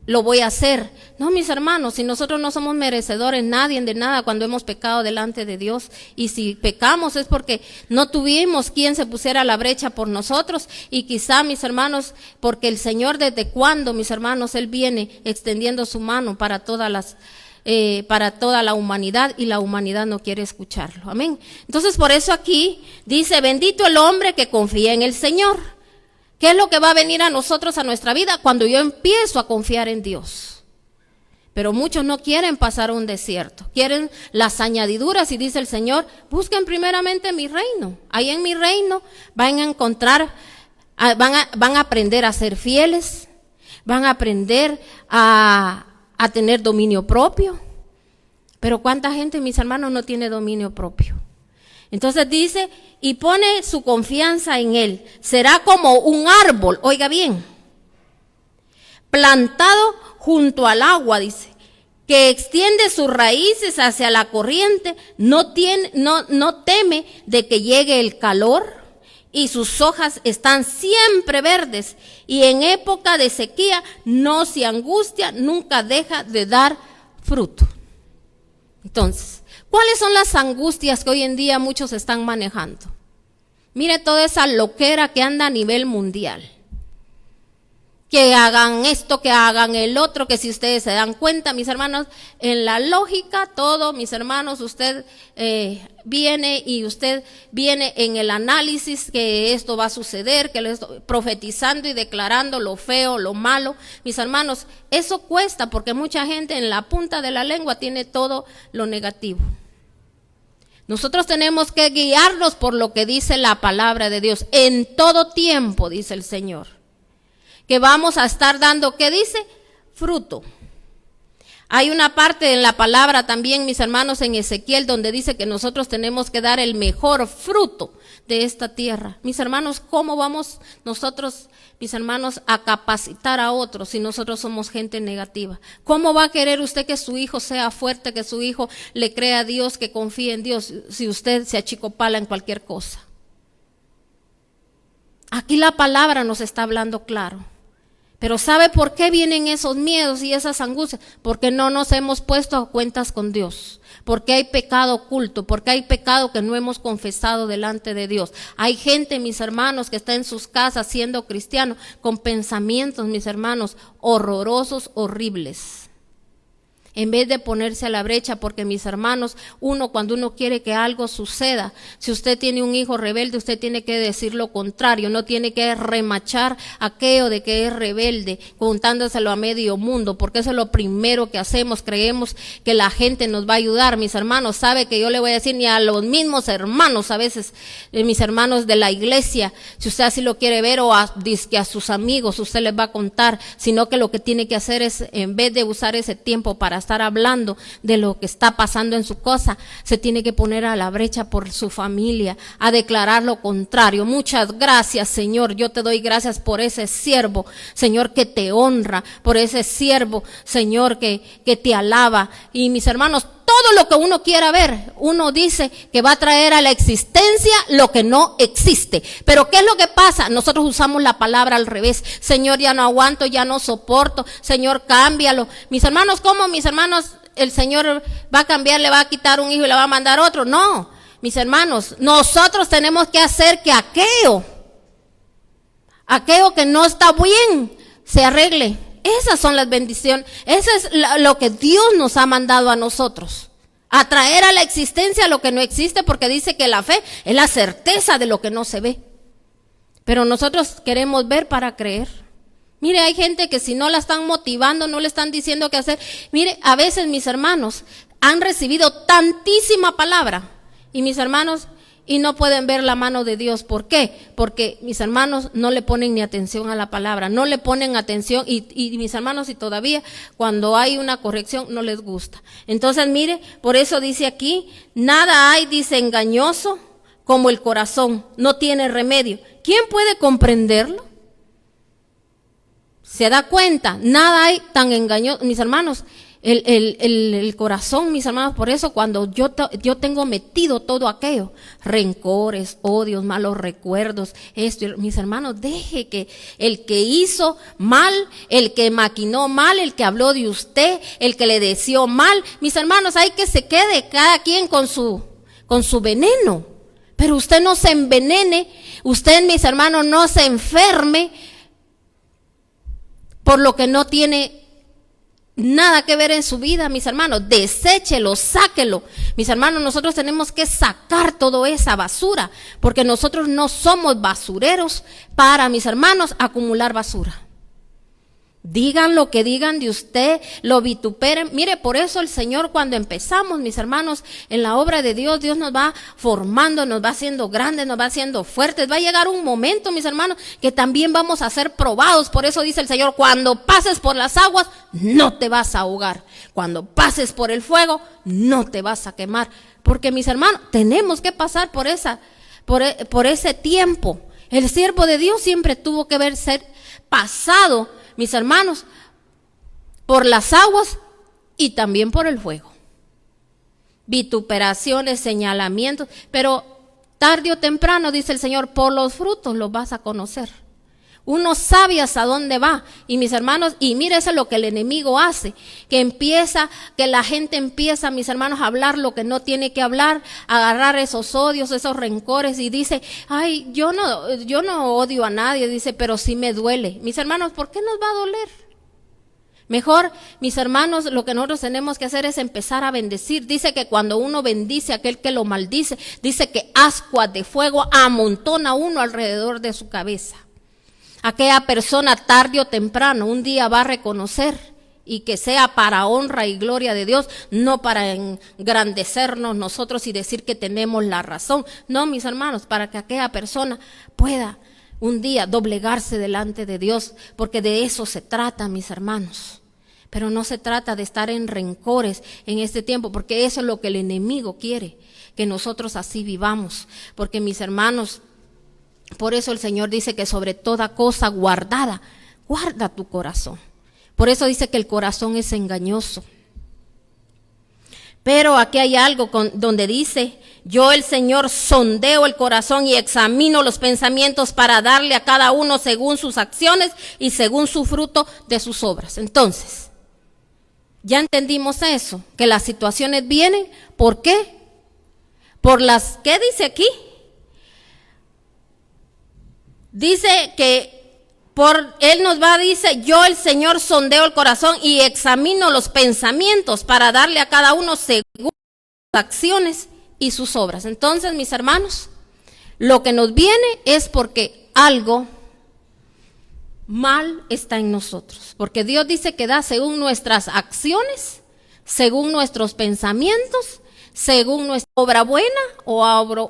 Speaker 1: lo voy a hacer. No, mis hermanos, si nosotros no somos merecedores nadie de nada cuando hemos pecado delante de Dios, y si pecamos es porque no tuvimos quien se pusiera a la brecha por nosotros, y quizá, mis hermanos, porque el Señor desde cuando, mis hermanos, Él viene extendiendo su mano para toda la humanidad, y la humanidad no quiere escucharlo. Amén. Entonces, por eso aquí dice, bendito el hombre que confía en el Señor. ¿Qué es lo que va a venir a nosotros, a nuestra vida? Cuando yo empiezo a confiar en Dios. Pero muchos no quieren pasar un desierto, quieren las añadiduras, y dice el Señor, busquen primeramente mi reino. Ahí en mi reino van a encontrar, van a aprender a ser fieles, van a aprender a tener dominio propio. Pero ¿cuánta gente, mis hermanos, no tiene dominio propio? Entonces dice, y pone su confianza en Él. Será como un árbol, oiga bien, plantado junto al agua, dice, que extiende sus raíces hacia la corriente, no teme de que llegue el calor, y sus hojas están siempre verdes, y en época de sequía no se angustia, nunca deja de dar fruto. Entonces, ¿cuáles son las angustias que hoy en día muchos están manejando? Mire toda esa loquera que anda a nivel mundial. Que hagan esto, que hagan el otro, que si ustedes se dan cuenta, mis hermanos, en la lógica, todo, mis hermanos, usted viene en el análisis que esto va a suceder, profetizando y declarando lo feo, lo malo. Mis hermanos, eso cuesta, porque mucha gente en la punta de la lengua tiene todo lo negativo. Nosotros tenemos que guiarnos por lo que dice la palabra de Dios en todo tiempo, dice el Señor. Que vamos a estar dando, ¿qué dice? Fruto. Hay una parte en la palabra también, mis hermanos, en Ezequiel, donde dice que nosotros tenemos que dar el mejor fruto de esta tierra. Mis hermanos, ¿cómo vamos nosotros, mis hermanos, a capacitar a otros si nosotros somos gente negativa? ¿Cómo va a querer usted que su hijo sea fuerte, que su hijo le crea a Dios, que confíe en Dios, si usted se achicopala en cualquier cosa? Aquí la palabra nos está hablando claro. Pero ¿sabe por qué vienen esos miedos y esas angustias? Porque no nos hemos puesto a cuentas con Dios. Porque hay pecado oculto, porque hay pecado que no hemos confesado delante de Dios. Hay gente, mis hermanos, que está en sus casas siendo cristiano, con pensamientos, mis hermanos, horrorosos, horribles. En vez de ponerse a la brecha, porque mis hermanos, cuando uno quiere que algo suceda, si usted tiene un hijo rebelde, usted tiene que decir lo contrario, no tiene que remachar aquello de que es rebelde, contándoselo a medio mundo, porque eso es lo primero que hacemos, creemos que la gente nos va a ayudar. Mis hermanos, sabe que yo le voy a decir, ni a los mismos hermanos, a veces, mis hermanos de la iglesia, si usted así lo quiere ver, o a sus amigos, usted les va a contar, sino que lo que tiene que hacer es, en vez de usar ese tiempo para estar hablando de lo que está pasando en su casa, se tiene que poner a la brecha por su familia, a declarar lo contrario. Muchas gracias, Señor, yo te doy gracias por ese siervo, Señor, que te honra, por ese siervo, Señor, que te alaba. Y mis hermanos, todo lo que uno quiera ver, uno dice que va a traer a la existencia lo que no existe. Pero ¿qué es lo que pasa? Nosotros usamos la palabra al revés. Señor, ya no aguanto, ya no soporto. Señor, cámbialo. Mis hermanos, ¿cómo? Mis hermanos, el Señor va a cambiar, le va a quitar un hijo y le va a mandar otro. No, mis hermanos, nosotros tenemos que hacer que aquello que no está bien se arregle. Esas son las bendiciones, eso es lo que Dios nos ha mandado a nosotros, a traer a la existencia lo que no existe, porque dice que la fe es la certeza de lo que no se ve. Pero nosotros queremos ver para creer. Mire, hay gente que si no la están motivando, no le están diciendo qué hacer. Mire, a veces mis hermanos han recibido tantísima palabra, y mis hermanos, y no pueden ver la mano de Dios. ¿Por qué? Porque mis hermanos no le ponen ni atención a la palabra, no le ponen atención, y mis hermanos, y todavía cuando hay una corrección no les gusta. Entonces mire, por eso dice aquí, nada hay, dice, engañoso como el corazón, no tiene remedio. ¿Quién puede comprenderlo? ¿Se da cuenta? Nada hay tan engañoso. Mis hermanos, el corazón, mis hermanos. Por eso cuando yo tengo metido todo aquello, rencores, odios, malos recuerdos, esto, mis hermanos, deje que el que hizo mal, el que maquinó mal, el que habló de usted, el que le deseó mal, mis hermanos, hay que se quede cada quien con su veneno. Pero usted no se envenene, usted, mis hermanos, no se enferme por lo que no tiene nada que ver en su vida, mis hermanos. Deséchelo, sáquelo. Mis hermanos, nosotros tenemos que sacar toda esa basura, porque nosotros no somos basureros para, mis hermanos, acumular basura. Digan lo que digan de usted, lo vituperen. Mire, por eso el Señor, cuando empezamos, mis hermanos, en la obra de Dios, Dios nos va formando, nos va haciendo grandes, nos va haciendo fuertes. Va a llegar un momento, mis hermanos, que también vamos a ser probados. Por eso dice el Señor, cuando pases por las aguas, no te vas a ahogar. Cuando pases por el fuego, no te vas a quemar. Porque, mis hermanos, tenemos que pasar por ese tiempo. El siervo de Dios siempre tuvo que ser pasado, mis hermanos, por las aguas y también por el fuego. Vituperaciones, señalamientos, pero tarde o temprano, dice el Señor, por los frutos los vas a conocer. Uno sabe hasta dónde va. Y mis hermanos, y mire, eso es lo que el enemigo hace, que la gente empieza, mis hermanos, a hablar lo que no tiene que hablar, a agarrar esos odios, esos rencores, y dice, ay, yo no odio a nadie, dice, pero sí me duele. Mis hermanos, ¿por qué nos va a doler? Mejor, mis hermanos, lo que nosotros tenemos que hacer es empezar a bendecir. Dice que cuando uno bendice a aquel que lo maldice, dice que ascuas de fuego amontona uno alrededor de su cabeza. Aquella persona tarde o temprano un día va a reconocer, y que sea para honra y gloria de Dios, no para engrandecernos nosotros y decir que tenemos la razón. No, mis hermanos, para que aquella persona pueda un día doblegarse delante de Dios, porque de eso se trata, mis hermanos. Pero no se trata de estar en rencores en este tiempo, porque eso es lo que el enemigo quiere, que nosotros así vivamos. Porque, mis hermanos, por eso el Señor dice que sobre toda cosa guardada, guarda tu corazón. Por eso dice que el corazón es engañoso. Pero aquí hay algo donde dice, yo el Señor sondeo el corazón y examino los pensamientos para darle a cada uno según sus acciones y según su fruto de sus obras. Entonces, ya entendimos eso, que las situaciones vienen, ¿por qué? ¿Qué dice aquí? Dice que Él nos dice, yo el Señor sondeo el corazón y examino los pensamientos para darle a cada uno según sus acciones y sus obras. Entonces, mis hermanos, lo que nos viene es porque algo mal está en nosotros. Porque Dios dice que da según nuestras acciones, según nuestros pensamientos, según nuestra obra buena o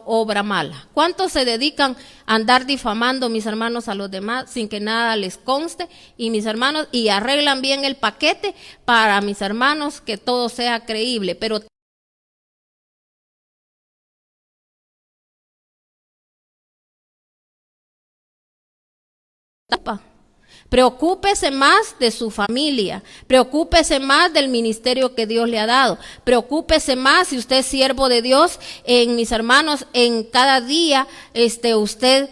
Speaker 1: obra mala. ¿Cuántos se dedican a andar difamando, mis hermanos, a los demás sin que nada les conste? Y mis hermanos, y arreglan bien el paquete para, mis hermanos, que todo sea creíble. Pero preocúpese más de su familia, preocúpese más del ministerio que Dios le ha dado, preocúpese más, si usted es siervo de Dios, mis hermanos, en cada día usted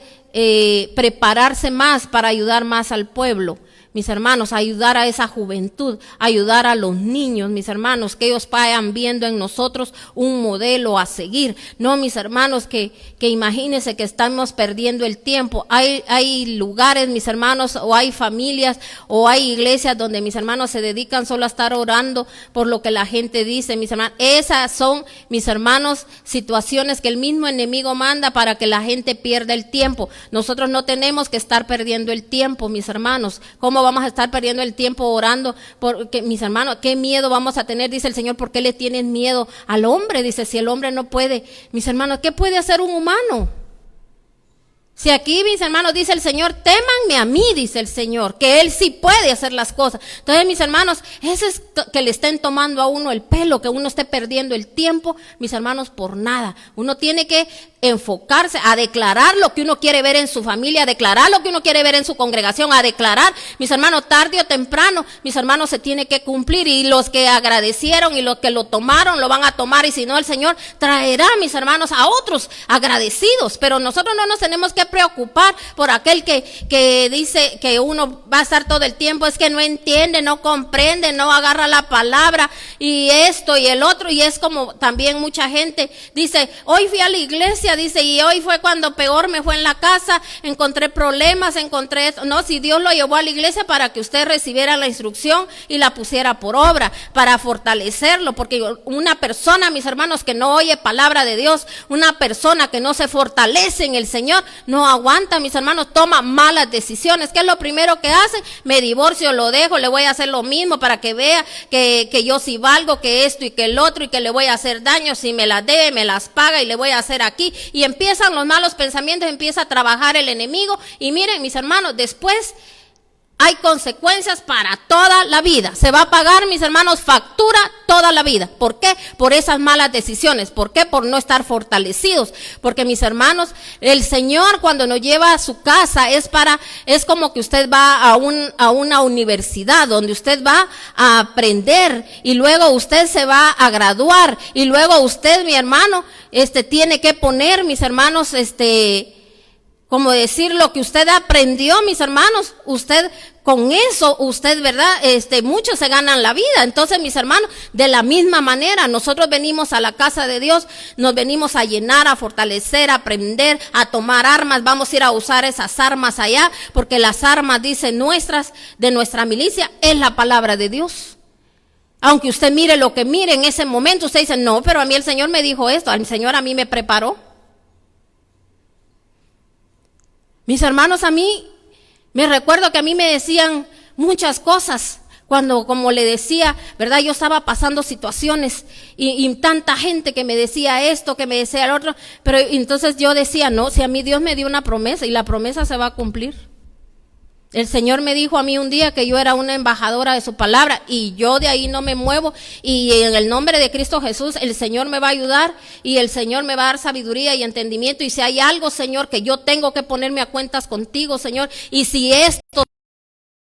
Speaker 1: prepararse más para ayudar más al pueblo. Mis hermanos, ayudar a esa juventud, ayudar a los niños, mis hermanos, que ellos vayan viendo en nosotros un modelo a seguir. No, mis hermanos, que imagínense que estamos perdiendo el tiempo. Hay lugares, mis hermanos, o hay familias, o hay iglesias donde mis hermanos se dedican solo a estar orando por lo que la gente dice, mis hermanos. Esas son, mis hermanos, situaciones que el mismo enemigo manda para que la gente pierda el tiempo. Nosotros no tenemos que estar perdiendo el tiempo, mis hermanos. ¿Cómo vamos a estar perdiendo el tiempo orando? Porque, mis hermanos, ¿qué miedo vamos a tener? Dice el Señor, ¿por qué le tienen miedo al hombre? Dice, si el hombre no puede, mis hermanos, ¿qué puede hacer un humano? Si aquí, mis hermanos, dice el Señor, témanme a mí, dice el Señor, que Él sí puede hacer las cosas. Entonces, mis hermanos, ese es que le estén tomando a uno el pelo, que uno esté perdiendo el tiempo, mis hermanos, por nada. Uno tiene que enfocarse a declarar lo que uno quiere ver en su familia, a declarar lo que uno quiere ver en su congregación, a declarar, mis hermanos, tarde o temprano, mis hermanos, se tiene que cumplir, y los que agradecieron y los que lo tomaron, lo van a tomar, y si no, el Señor traerá, mis hermanos, a otros agradecidos. Pero nosotros no nos tenemos que preocupar por aquel que dice que uno va a estar todo el tiempo, es que no entiende, no comprende, no agarra la palabra, y esto y el otro. Y es como también mucha gente dice, hoy fui a la iglesia, dice, y hoy fue cuando peor me fue en la casa, encontré problemas, encontré esto. No, si Dios lo llevó a la iglesia para que usted recibiera la instrucción y la pusiera por obra, para fortalecerlo, porque una persona, mis hermanos, que no oye palabra de Dios, una persona que no se fortalece en el Señor, no aguanta, mis hermanos, toma malas decisiones. ¿Qué es lo primero que hace? Me divorcio, lo dejo, le voy a hacer lo mismo para que vea que yo sí valgo, que esto y que el otro, y que le voy a hacer daño, si me las debe, me las paga, y le voy a hacer aquí. Y empiezan los malos pensamientos, empieza a trabajar el enemigo, y miren, mis hermanos, después hay consecuencias para toda la vida. Se va a pagar, mis hermanos, factura toda la vida. ¿Por qué? Por esas malas decisiones. ¿Por qué? Por no estar fortalecidos. Porque, mis hermanos, el Señor cuando nos lleva a su casa es como que usted va a una universidad donde usted va a aprender, y luego usted se va a graduar, y luego usted, mi hermano, tiene que poner, mis hermanos, como decir lo que usted aprendió, mis hermanos, usted con eso, usted, ¿verdad? Muchos se ganan la vida. Entonces, mis hermanos, de la misma manera, nosotros venimos a la casa de Dios, nos venimos a llenar, a fortalecer, a aprender, a tomar armas. Vamos a ir a usar esas armas allá, porque las armas, dice, de nuestra milicia, es la palabra de Dios. Aunque usted mire lo que mire en ese momento, usted dice, no, pero a mí el Señor me dijo esto, el Señor a mí me preparó. Mis hermanos, a mí, me recuerdo que a mí me decían muchas cosas cuando, como le decía, ¿verdad? Yo estaba pasando situaciones y tanta gente que me decía esto, que me decía el otro, pero entonces yo decía, no, si a mí Dios me dio una promesa y la promesa se va a cumplir. El Señor me dijo a mí un día que yo era una embajadora de su palabra, y yo de ahí no me muevo, y en el nombre de Cristo Jesús el Señor me va a ayudar, y el Señor me va a dar sabiduría y entendimiento. Y si hay algo, Señor, que yo tengo que ponerme a cuentas contigo, Señor, y si esto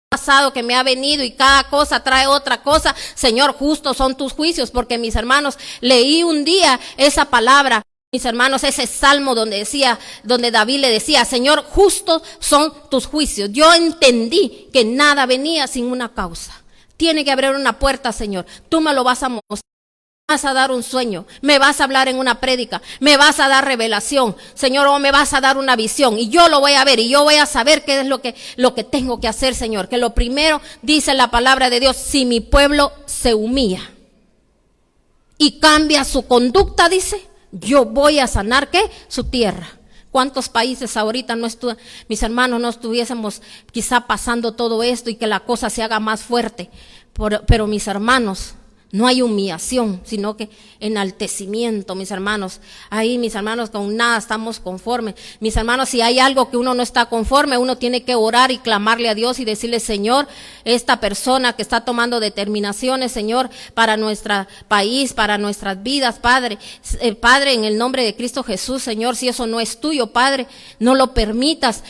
Speaker 1: pasado que me ha venido y cada cosa trae otra cosa, Señor, justos son tus juicios. Porque, mis hermanos, leí un día esa palabra, mis hermanos, ese salmo donde David le decía, Señor, justos son tus juicios. Yo entendí que nada venía sin una causa. Tiene que abrir una puerta, Señor. Tú me lo vas a mostrar. Me vas a dar un sueño, me vas a hablar en una prédica, me vas a dar revelación, Señor, o me vas a dar una visión, y yo lo voy a ver, y yo voy a saber qué es lo que tengo que hacer, Señor. Que lo primero, dice la palabra de Dios, si mi pueblo se humilla y cambia su conducta, dice, yo voy a sanar, ¿qué? Su tierra. ¿Cuántos países ahorita mis hermanos, no estuviésemos quizá pasando todo esto y que la cosa se haga más fuerte? Pero, mis hermanos, no hay humillación, sino que enaltecimiento, mis hermanos. Ahí, mis hermanos, con nada estamos conformes. Mis hermanos, si hay algo que uno no está conforme, uno tiene que orar y clamarle a Dios y decirle, Señor, esta persona que está tomando determinaciones, Señor, para nuestro país, para nuestras vidas, Padre, Padre, en el nombre de Cristo Jesús, Señor, si eso no es tuyo, Padre, no lo permitas,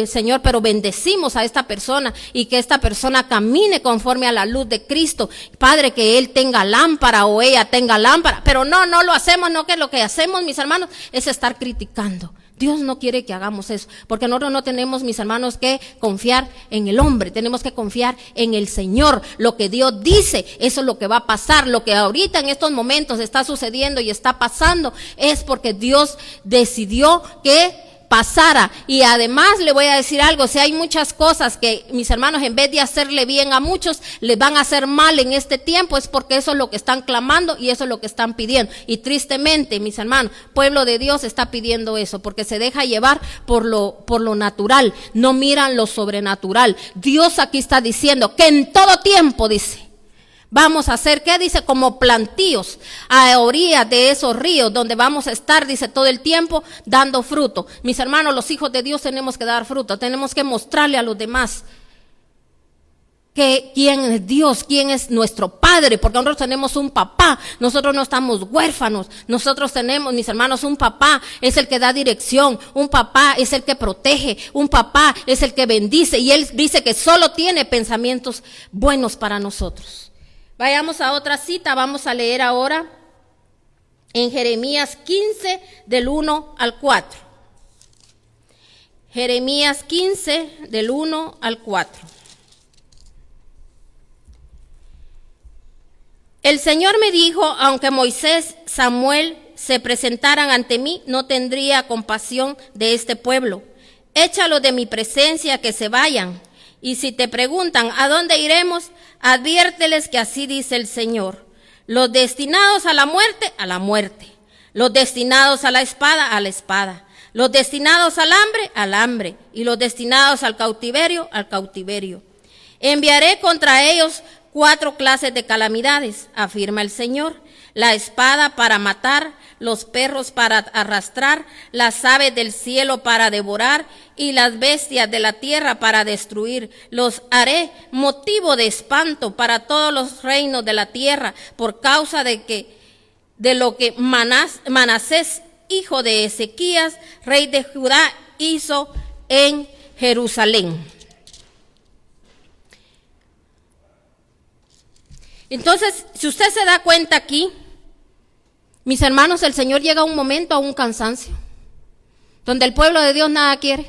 Speaker 1: Señor, pero bendecimos a esta persona, y que esta persona camine conforme a la luz de Cristo, Padre, que Él tenga lámpara o ella tenga lámpara. Pero no lo hacemos, no, que lo que hacemos, mis hermanos, es estar criticando. Dios no quiere que hagamos eso, porque nosotros no tenemos, mis hermanos, que confiar en el hombre, tenemos que confiar en el Señor. Lo que Dios dice, eso es lo que va a pasar. Lo que ahorita en estos momentos está sucediendo y está pasando es porque Dios decidió que pasara. Y además le voy a decir algo, si hay muchas cosas que, mis hermanos, en vez de hacerle bien a muchos, les van a hacer mal en este tiempo, es porque eso es lo que están clamando y eso es lo que están pidiendo. Y tristemente, mis hermanos, pueblo de Dios está pidiendo eso, porque se deja llevar por lo natural, no miran lo sobrenatural. Dios aquí está diciendo que en todo tiempo, dice, Vamos a ser, ¿qué dice? Como plantíos a orillas de esos ríos donde vamos a estar, dice, todo el tiempo dando fruto. Mis hermanos, los hijos de Dios tenemos que dar fruto, tenemos que mostrarle a los demás que quién es Dios, quién es nuestro Padre, porque nosotros tenemos un papá, nosotros no estamos huérfanos, nosotros tenemos, mis hermanos, un papá es el que da dirección, un papá es el que protege, un papá es el que bendice, y Él dice que solo tiene pensamientos buenos para nosotros. Vayamos a otra cita, vamos a leer ahora en Jeremías 15 del 1 al 4. Jeremías 15 del 1 al 4. El Señor me dijo, aunque Moisés, Samuel se presentaran ante mí, no tendría compasión de este pueblo. Échalos de mi presencia, que se vayan. Y si te preguntan, ¿a dónde iremos? Adviérteles que así dice el Señor. Los destinados a la muerte. Los destinados a la espada. Los destinados al hambre. Y los destinados al cautiverio. Enviaré contra ellos 4 clases de calamidades, afirma el Señor: la espada para matar, los perros para arrastrar, las aves del cielo para devorar y las bestias de la tierra para destruir. Los haré motivo de espanto para todos los reinos de la tierra por causa de lo que Manasés, hijo de Ezequías, rey de Judá, hizo en Jerusalén. Entonces, si usted se da cuenta aquí, mis hermanos, el Señor llega a un momento, a un cansancio, donde el pueblo de Dios nada quiere.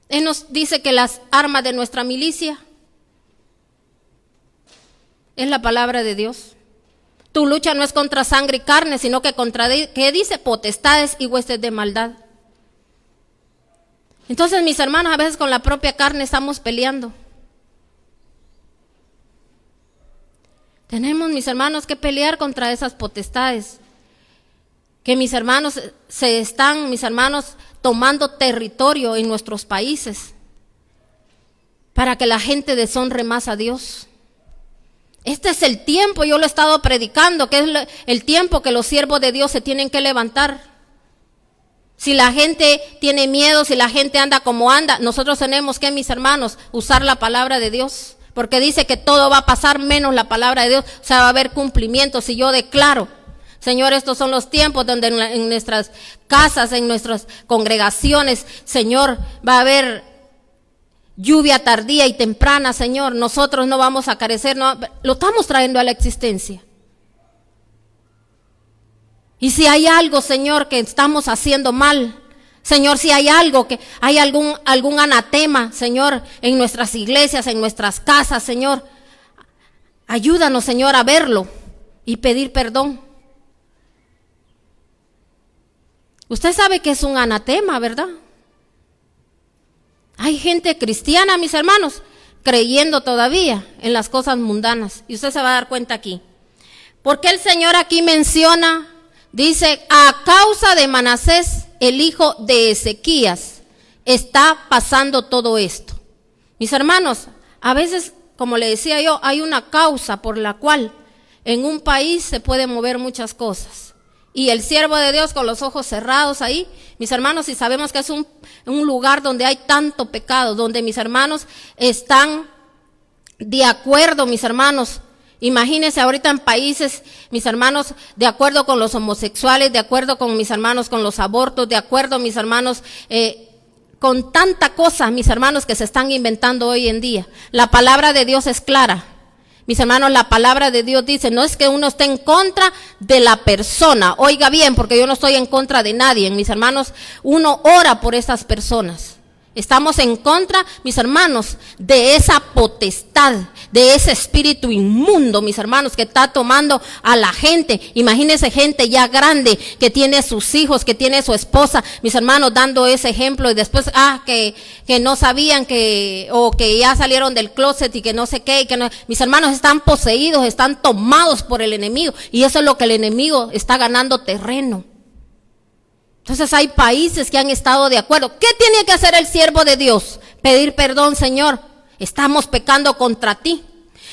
Speaker 1: Él nos dice que las armas de nuestra milicia es la palabra de Dios. Tu lucha no es contra sangre y carne, sino que contra, ¿qué dice? Potestades y huestes de maldad. Entonces, mis hermanos, a veces con la propia carne estamos peleando. Tenemos, mis hermanos, que pelear contra esas potestades. Que mis hermanos tomando territorio en nuestros países para que la gente deshonre más a Dios. Este es el tiempo, yo lo he estado predicando, que es el tiempo que los siervos de Dios se tienen que levantar. Si la gente tiene miedo, si la gente anda como anda, nosotros tenemos que, mis hermanos, usar la palabra de Dios. Porque dice que todo va a pasar menos la palabra de Dios. O sea, va a haber cumplimiento. Si yo declaro, Señor, estos son los tiempos donde en nuestras casas, en nuestras congregaciones, Señor, va a haber lluvia tardía y temprana, Señor. Nosotros no vamos a carecer, no, lo estamos trayendo a la existencia. Y si hay algo, Señor, que estamos haciendo mal, Señor, si hay algo, que hay algún anatema, Señor, en nuestras iglesias, en nuestras casas, Señor, ayúdanos, Señor, a verlo y pedir perdón. Usted sabe que es un anatema, ¿verdad? Hay gente cristiana, mis hermanos, creyendo todavía en las cosas mundanas. Y usted se va a dar cuenta aquí. ¿Por qué el Señor aquí menciona? Dice, a causa de Manasés, el hijo de Ezequías, está pasando todo esto. Mis hermanos, a veces, como le decía yo, hay una causa por la cual en un país se pueden mover muchas cosas. Y el siervo de Dios con los ojos cerrados ahí, mis hermanos, si sabemos que es un lugar donde hay tanto pecado, donde mis hermanos están de acuerdo, mis hermanos. Imagínense ahorita en países, mis hermanos, de acuerdo con los homosexuales, de acuerdo con mis hermanos con los abortos, de acuerdo, mis hermanos, con tanta cosa, mis hermanos, que se están inventando hoy en día. La palabra de Dios es clara. Mis hermanos, la palabra de Dios dice, no es que uno esté en contra de la persona. Oiga bien, porque yo no estoy en contra de nadie. Mis hermanos, uno ora por esas personas. Estamos en contra, mis hermanos, de esa potestad, de ese espíritu inmundo, mis hermanos, que está tomando a la gente. Imagínense gente ya grande, que tiene sus hijos, que tiene su esposa, mis hermanos, dando ese ejemplo, y después, que no sabían o que ya salieron del closet y que no sé qué, y que no. Mis hermanos están poseídos, están tomados por el enemigo, y eso es lo que el enemigo está ganando terreno. Entonces hay países que han estado de acuerdo. ¿Qué tiene que hacer el siervo de Dios? Pedir perdón, Señor. Estamos pecando contra ti.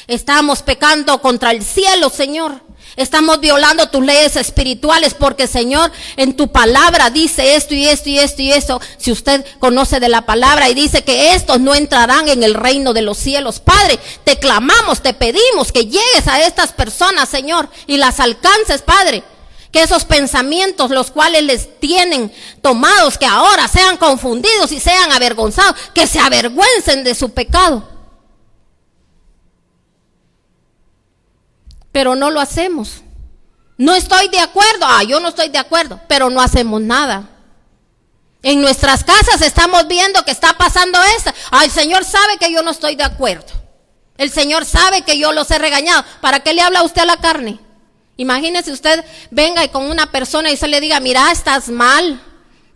Speaker 1: Estamos pecando contra el cielo, Señor. Estamos violando tus leyes espirituales porque, Señor, en tu palabra dice esto y esto y esto y esto. Si usted conoce de la palabra y dice que estos no entrarán en el reino de los cielos. Padre, te clamamos, te pedimos que llegues a estas personas, Señor, y las alcances, Padre. Que esos pensamientos, los cuales les tienen tomados, que ahora sean confundidos y sean avergonzados, que se avergüencen de su pecado. Pero no lo hacemos. No estoy de acuerdo. Yo no estoy de acuerdo, pero no hacemos nada. En nuestras casas estamos viendo que está pasando esto. El Señor sabe que yo no estoy de acuerdo. El Señor sabe que yo los he regañado. ¿Para qué le habla usted a la carne? Imagínese usted venga y con una persona y se le diga, mira, estás mal.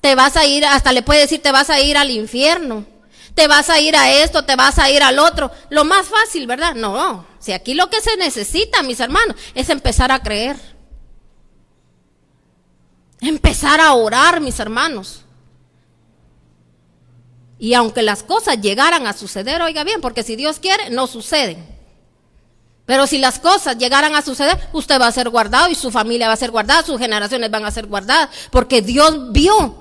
Speaker 1: Te vas a ir, hasta le puede decir, te vas a ir al infierno. Te vas a ir a esto, te vas a ir al otro. Lo más fácil, ¿verdad? No, si aquí lo que se necesita, mis hermanos, es empezar a creer. Empezar a orar, mis hermanos. Y aunque las cosas llegaran a suceder, oiga bien, porque si Dios quiere, no suceden. Pero si las cosas llegaran a suceder, usted va a ser guardado y su familia va a ser guardada, sus generaciones van a ser guardadas, porque Dios vio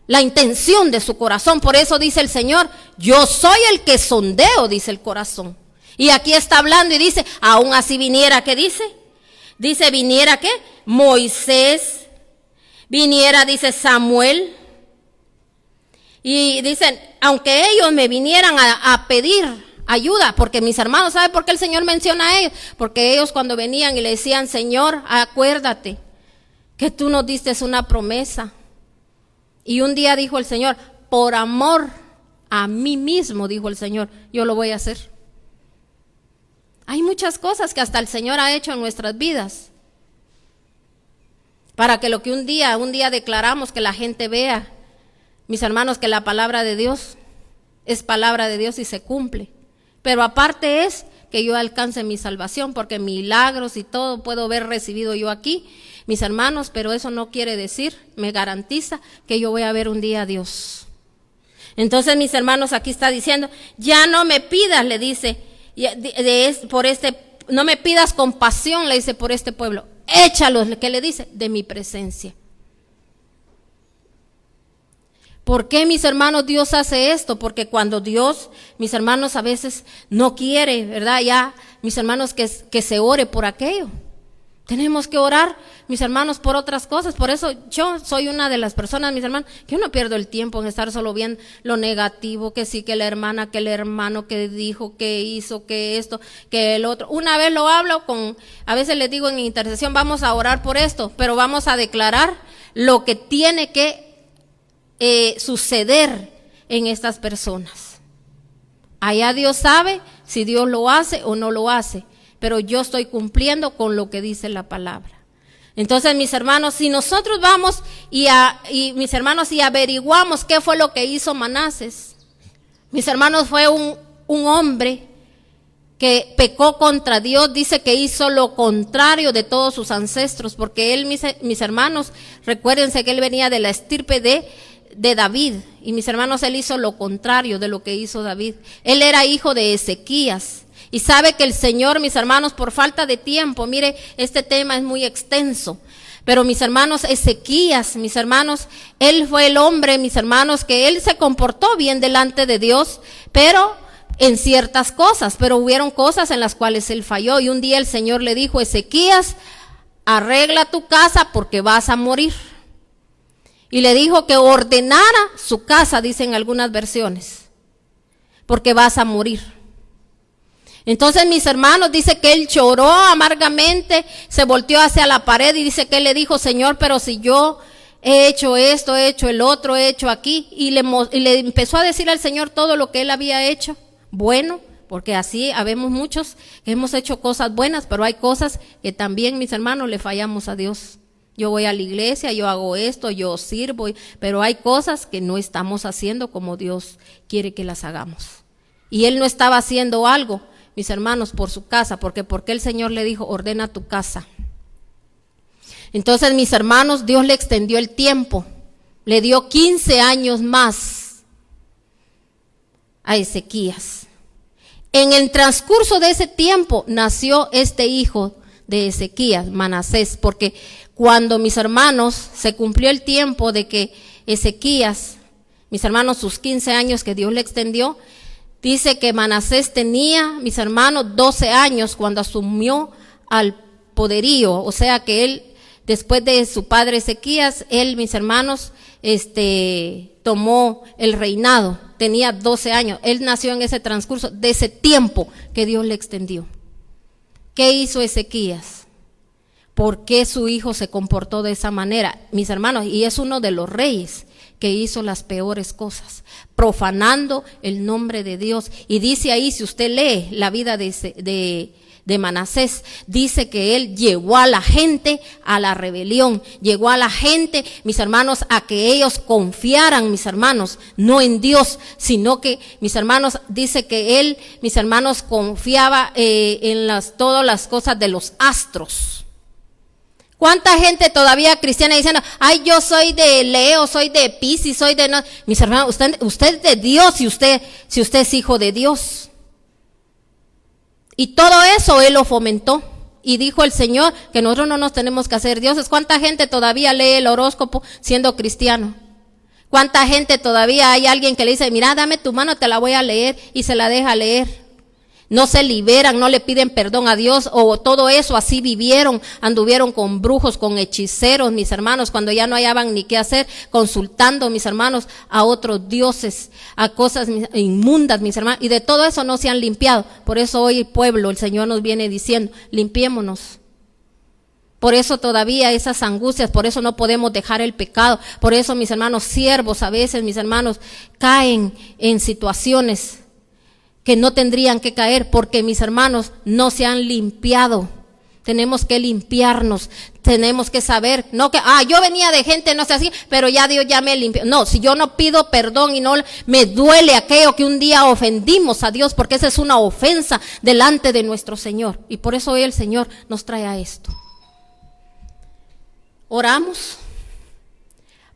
Speaker 1: la intención de su corazón. Por eso dice el Señor, yo soy el que sondeo, dice el corazón. Y aquí está hablando y dice, aún así viniera, ¿qué dice? Dice, viniera, ¿qué? Moisés, viniera, dice Samuel. Y dicen, aunque ellos me vinieran a pedir ayuda, porque mis hermanos, ¿sabe por qué el Señor menciona a ellos? Porque ellos cuando venían y le decían, Señor, acuérdate que tú nos diste una promesa. Y un día dijo el Señor, por amor a mí mismo, dijo el Señor, yo lo voy a hacer. Hay muchas cosas que hasta el Señor ha hecho en nuestras vidas, para que lo que un día declaramos, que la gente vea, mis hermanos, que la palabra de Dios es palabra de Dios y se cumple. Pero aparte es que yo alcance mi salvación, porque milagros y todo puedo haber recibido yo aquí, mis hermanos, pero eso no quiere decir, me garantiza que yo voy a ver un día a Dios. Entonces, mis hermanos, aquí está diciendo, ya no me pidas, le dice, no me pidas compasión, le dice, por este pueblo, échalos, ¿qué le dice? De mi presencia. ¿Por qué, mis hermanos, Dios hace esto? Porque cuando Dios, mis hermanos, a veces no quiere, ¿verdad? Ya, mis hermanos, que se ore por aquello. Tenemos que orar, mis hermanos, por otras cosas. Por eso yo soy una de las personas, mis hermanos, que yo no pierdo el tiempo en estar solo viendo lo negativo, que sí, que la hermana, que el hermano, que dijo, que hizo, que esto, que el otro. Una vez lo hablo a veces les digo en intercesión, vamos a orar por esto, pero vamos a declarar lo que tiene que suceder en estas personas. Allá Dios sabe si Dios lo hace o no lo hace, pero yo estoy cumpliendo con lo que dice la palabra. Entonces, mis hermanos, si nosotros vamos y averiguamos qué fue lo que hizo Manases, mis hermanos, fue un hombre que pecó contra Dios, dice que hizo lo contrario de todos sus ancestros, porque él, mis hermanos, recuérdense que él venía de la estirpe de David, y mis hermanos, él hizo lo contrario de lo que hizo David. Él era hijo de Ezequías, y sabe que el Señor, mis hermanos, por falta de tiempo, mire, este tema es muy extenso, pero mis hermanos, Ezequías, mis hermanos, él fue el hombre, mis hermanos, que él se comportó bien delante de Dios, pero en ciertas cosas, pero hubieron cosas en las cuales él falló, y un día el Señor le dijo, Ezequías, arregla tu casa porque vas a morir. Y le dijo que ordenara su casa, dicen algunas versiones, porque vas a morir. Entonces, mis hermanos, dice que él lloró amargamente, se volteó hacia la pared y dice que él le dijo, Señor, pero si yo he hecho esto, he hecho el otro, he hecho aquí, y le empezó a decir al Señor todo lo que él había hecho, bueno, porque así habemos muchos que hemos hecho cosas buenas, pero hay cosas que también, mis hermanos, le fallamos a Dios. Yo voy a la iglesia, yo hago esto, yo sirvo, pero hay cosas que no estamos haciendo como Dios quiere que las hagamos. Y él no estaba haciendo algo, mis hermanos, por su casa, porque el Señor le dijo, ordena tu casa. Entonces, mis hermanos, Dios le extendió el tiempo, le dio 15 años más a Ezequías. En el transcurso de ese tiempo nació este hijo de Ezequías, Manasés, porque cuando mis hermanos, se cumplió el tiempo de que Ezequías, mis hermanos, sus 15 años que Dios le extendió, dice que Manasés tenía, mis hermanos, 12 años cuando asumió al poderío, o sea que él, después de su padre Ezequías, él, mis hermanos, tomó el reinado, tenía 12 años, él nació en ese transcurso de ese tiempo que Dios le extendió. ¿Qué hizo Ezequías? ¿Por qué su hijo se comportó de esa manera? Mis hermanos, y es uno de los reyes que hizo las peores cosas, profanando el nombre de Dios. Y dice ahí, si usted lee la vida de Manasés, dice que él llevó a la gente a la rebelión, llevó a la gente, mis hermanos, a que ellos confiaran, mis hermanos, no en Dios, sino que, mis hermanos, dice que él, mis hermanos, confiaba en todas las cosas de los astros. ¿Cuánta gente todavía cristiana diciendo, ay, yo soy de Leo, soy de Piscis, soy de... No? Mis hermanos, usted es de Dios si usted es hijo de Dios. Y todo eso él lo fomentó. Y dijo el Señor que nosotros no nos tenemos que hacer dioses. ¿Cuánta gente todavía lee el horóscopo siendo cristiano? ¿Cuánta gente todavía hay alguien que le dice, mira, dame tu mano, te la voy a leer, y se la deja leer? No se liberan, no le piden perdón a Dios, o todo eso, así vivieron, anduvieron con brujos, con hechiceros, mis hermanos, cuando ya no hallaban ni qué hacer, consultando, mis hermanos, a otros dioses, a cosas inmundas, mis hermanos, y de todo eso no se han limpiado. Por eso hoy, pueblo, el Señor nos viene diciendo, limpiémonos. Por eso todavía esas angustias, por eso no podemos dejar el pecado, por eso, mis hermanos, siervos a veces, mis hermanos, caen en situaciones que no tendrían que caer, porque, mis hermanos, no se han limpiado. Tenemos que limpiarnos, tenemos que saber, no que, yo venía de gente, no sé así, pero ya Dios ya me limpió. No, si yo no pido perdón y no me duele aquello que un día ofendimos a Dios, porque esa es una ofensa delante de nuestro Señor. Y por eso hoy el Señor nos trae a esto. Oramos.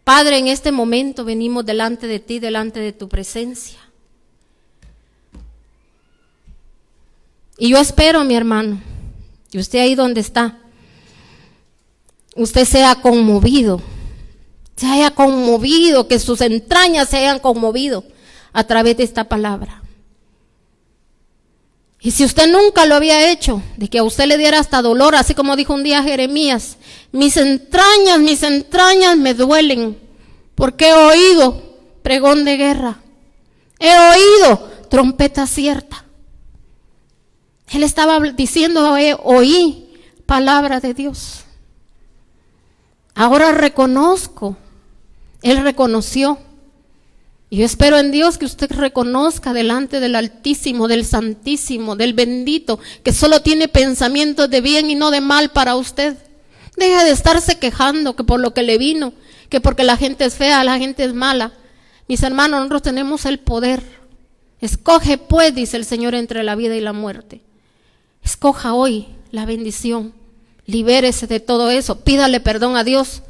Speaker 1: Padre, en este momento venimos delante de ti, delante de tu presencia. Y yo espero, mi hermano, que usted ahí donde está, usted sea conmovido, se haya conmovido, que sus entrañas se hayan conmovido a través de esta palabra. Y si usted nunca lo había hecho, de que a usted le diera hasta dolor, así como dijo un día Jeremías, mis entrañas me duelen, porque he oído pregón de guerra, he oído trompeta cierta. Él estaba diciendo, oí palabra de Dios. Ahora reconozco. Él reconoció. Y yo espero en Dios que usted reconozca delante del Altísimo, del Santísimo, del Bendito, que solo tiene pensamientos de bien y no de mal para usted. Deje de estarse quejando que por lo que le vino, que porque la gente es fea, la gente es mala. Mis hermanos, nosotros tenemos el poder. Escoge pues, dice el Señor, entre la vida y la muerte. Escoja hoy la bendición, libérese de todo eso, pídale perdón a Dios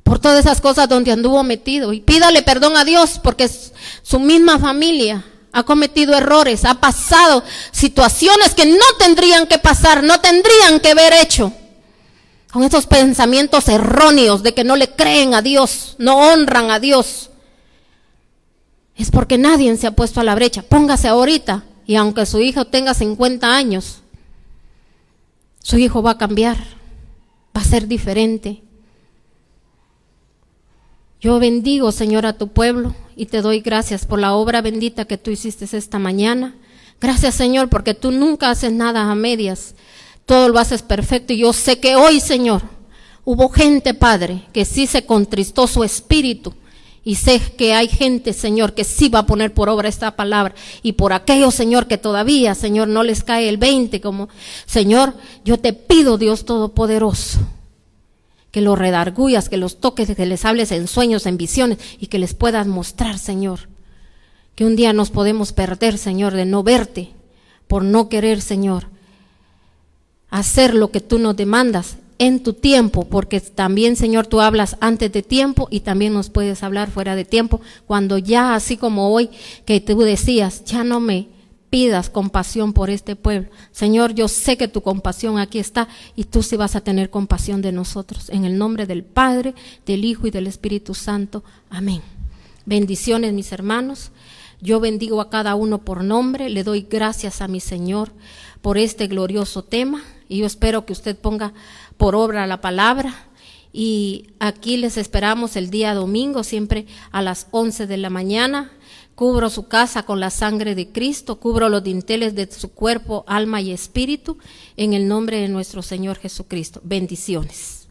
Speaker 1: por todas esas cosas donde anduvo metido, y pídale perdón a Dios porque su misma familia ha cometido errores, ha pasado situaciones que no tendrían que pasar, no tendrían que haber hecho, con esos pensamientos erróneos de que no le creen a Dios, no honran a Dios. Es porque nadie se ha puesto a la brecha. Póngase ahorita, y aunque su hijo tenga 50 años, su hijo va a cambiar, va a ser diferente. Yo bendigo, Señor, a tu pueblo y te doy gracias por la obra bendita que tú hiciste esta mañana. Gracias, Señor, porque tú nunca haces nada a medias, todo lo haces perfecto. Y yo sé que hoy, Señor, hubo gente, Padre, que sí se contristó su espíritu. Y sé que hay gente, Señor, que sí va a poner por obra esta palabra. Y por aquellos, Señor, que todavía, Señor, no les cae el 20, como, Señor, yo te pido, Dios Todopoderoso, que los redargullas, que los toques, que les hables en sueños, en visiones, y que les puedas mostrar, Señor, que un día nos podemos perder, Señor, de no verte, por no querer, Señor, hacer lo que tú nos demandas en tu tiempo, porque también, Señor, tú hablas antes de tiempo y también nos puedes hablar fuera de tiempo, cuando ya, así como hoy, que tú decías, ya no me pidas compasión por este pueblo. Señor, yo sé que tu compasión aquí está y tú sí vas a tener compasión de nosotros. En el nombre del Padre, del Hijo y del Espíritu Santo. Amén. Bendiciones, mis hermanos. Yo bendigo a cada uno por nombre. Le doy gracias a mi Señor por este glorioso tema. Y yo espero que usted ponga por obra la palabra. Y aquí les esperamos el día domingo, siempre a las 11 de la mañana. Cubro su casa con la sangre de Cristo, cubro los dinteles de su cuerpo, alma y espíritu, en el nombre de nuestro Señor Jesucristo. Bendiciones.